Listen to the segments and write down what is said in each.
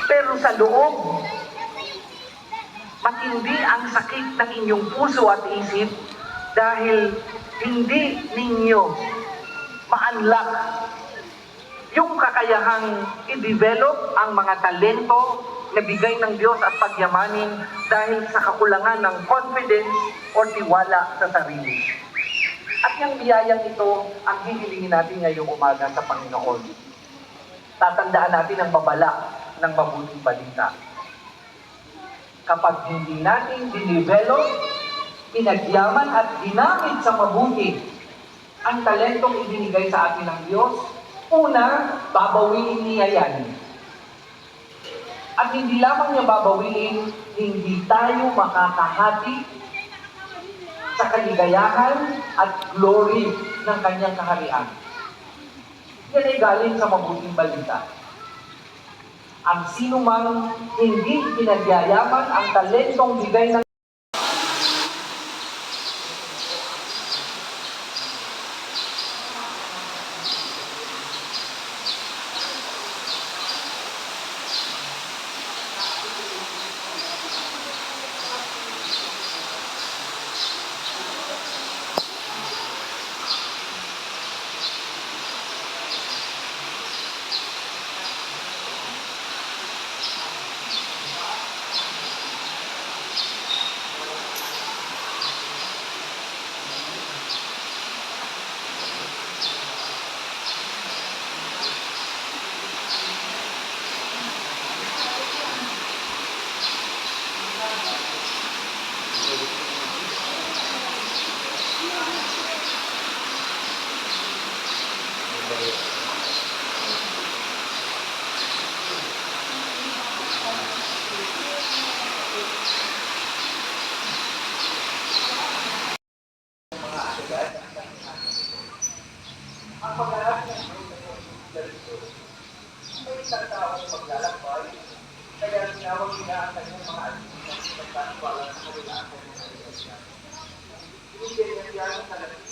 Pero sa loob, matindi ang sakit ng inyong puso at isip dahil hindi ninyo ma-unlock yung kakayahang i-develop ang mga talento na bigay ng Diyos at pagyamanin dahil sa kakulangan ng confidence o tiwala sa sarili. At yung biyayang ito ang hihilingin natin ngayong umaga sa Panginoon. Tatandaan natin ang babala ng mabuting balita. Kapag hindi natin dinevelop, pinagyaman at ginamit sa mabuti ang talentong ibinigay sa atin ng Diyos, una, babawiin niya yan. At hindi lamang niya babawiin, hindi tayo makakahati sa kaligayahan at glory ng kanyang kaharian. Yan ay galing sa mabuting balita. Ang sino mang hindi pinagyayaman ang talentong bigay ng ang paglalak ng ganito. May isang taong maglalakbay, kaya tinawag nila ang kanyang mga alipin sa pagkakawala ng kabilaan ng mga alipin. Binigyan niya siya ng kalapit.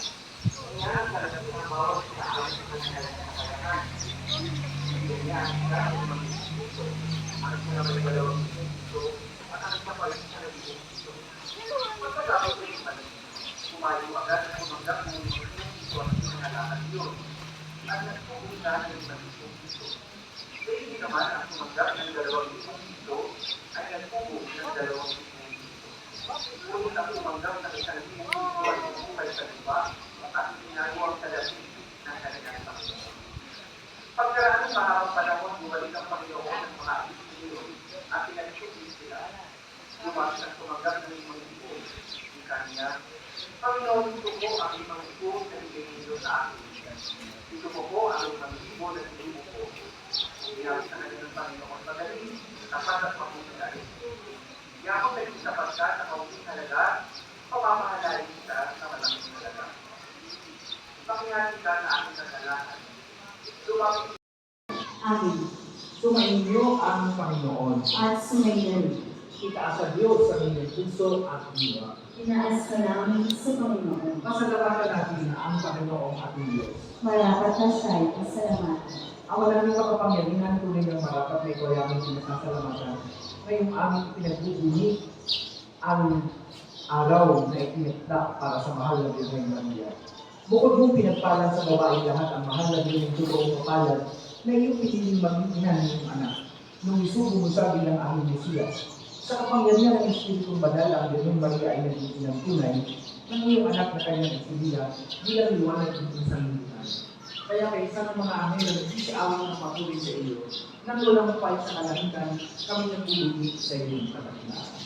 Kanya ang kalapit na bawat sa akin ng kanyang kakayahan. Binigyan niya ang isa ng mag-isip. Ang isa na may dalawang isip at ang isa pa rin sa nagiging isip. Pagkatapos na yung panin, pumayo agad at tumanggap ng mga sitwasyon ng halakan yun. At nagpupunta ng nagiging isip. Kaya hindi naman ang tumanggap ng dalawang isip ito ay nagpupunta ng dalawang isip. Kung ang tumanggap ng isang isip ito ay bumukay sa iba at ginagawa ang salapin ng kanyang Panginoon. Pagkaraan ng mahabang panahon, bumalik ang Panginoon ng mga isip at pinag-isip sila. Lumaki ang tumanggap ng limang ipo. Di kanya, Panginoon, ito po ang limang ipo na ibigay niyo sa akin. Ito po ang limang ipo na inubo ko. Iyawit sa kanya ng Panginoon magaling, tapat at mabuting galing. Yakong nagsisapat ka sa kaunting halaga, pamamahalain kita sa malaking halaga. Pakinggan ka sa aking kasalanan. Lumapit Amin. Sumainyo ang Panginoon. At sumayin. Itaas sa Diyos sa inyong puso at diwa. Inaas ka namin sa Panginoon. Pasalamatan natin ang Panginoong ating Diyos. Marapat na siya'y pasalamatan. Ang walang makapangyarihan tunay ng marapat na ito ay aming pinasasalamatan. Ngayong aming pinagbubuni ang araw na itinitla para sa mahal na Birheng Maria. Bukod mong pinagpalan sa babae lahat ang mahal na Birheng totoong kapalad na iyong piniling maging ina ng iyong anak. Nung isugo mo sa bilang aming Mesiyas, sa kapangyarihan ng Espiritong Banal, ang Birheng Maria ay naging inang tunay ng iyong anak na kanyang isibila bilang liwanag ng isang liwanag. Kaya kaysa ng mga anghel na nagsisiawang ng papuri sa iyo, nang walang upay sa kalangitan, kami nagpulungi sa iyong katakilaan.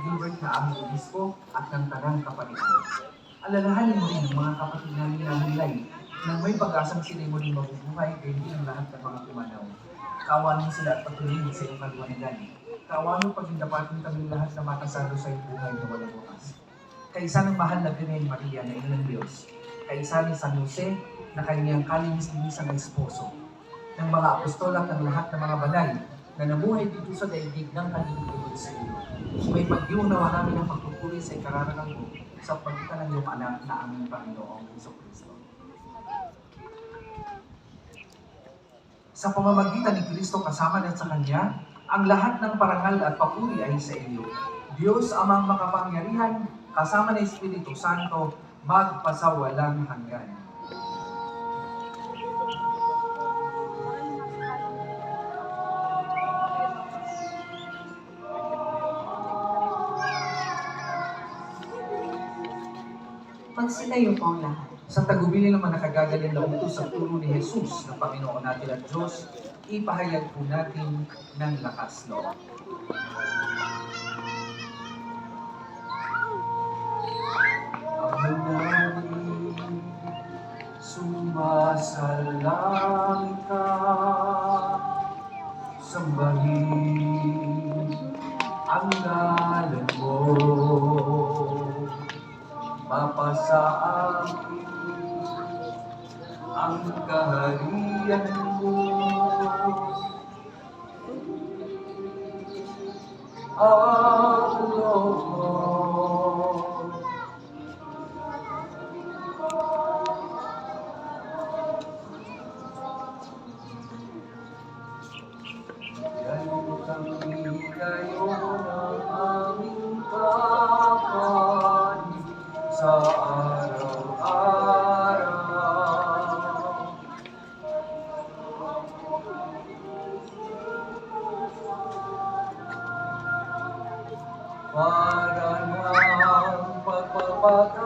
Gilbert na aming obispo at ng tanang kapatiran. Alalahanin mo rin ang mga kapatid namin na nilay nang may pag-asang sila'y muling mabubuhay kay hindi ang lahat ng mga pumanaw. Kawan mo sila at patuloy sa iyong kaliwanagan. Kawan mo pagindapatin kami lahat na matasalo sa iyong buhay na walang wakas. Kaisa ng mahal na Birhen Maria na ina ng Diyos. Kaisa ni San Jose na kanyang kalinis-linisang esposo. Ng mga apostol at ng lahat ng mga banal na namuhay dito sa daigdig ng kalingkod sa iyo. May pag-iunawa namin ang pagpupuri sa ikararangan mo sa pagitan ng iyong anak na aming Panginoong Jesucristo. Sa pamamagitan ni Kristo kasama at sa Kanya, ang lahat ng parangal at papuri ay sa iyo. Diyos amang makapangyarihan, kasama ng Espiritu Santo, magpasawalang hanggan. Magsitayo po ang lahat. Sa tagubilin naman nakagagaling na utos sa turo ni Jesus na Panginoon natin at Diyos, ipahayag po natin ng lakas loob. Ang namin sumasalangit ka, sambahin ang ngalan mo. Mapasa akin ang kaharian mo. Ang loob mo. Yan kami kayo ng aming kakanin sa araw-araw. Para ng pagpapatawad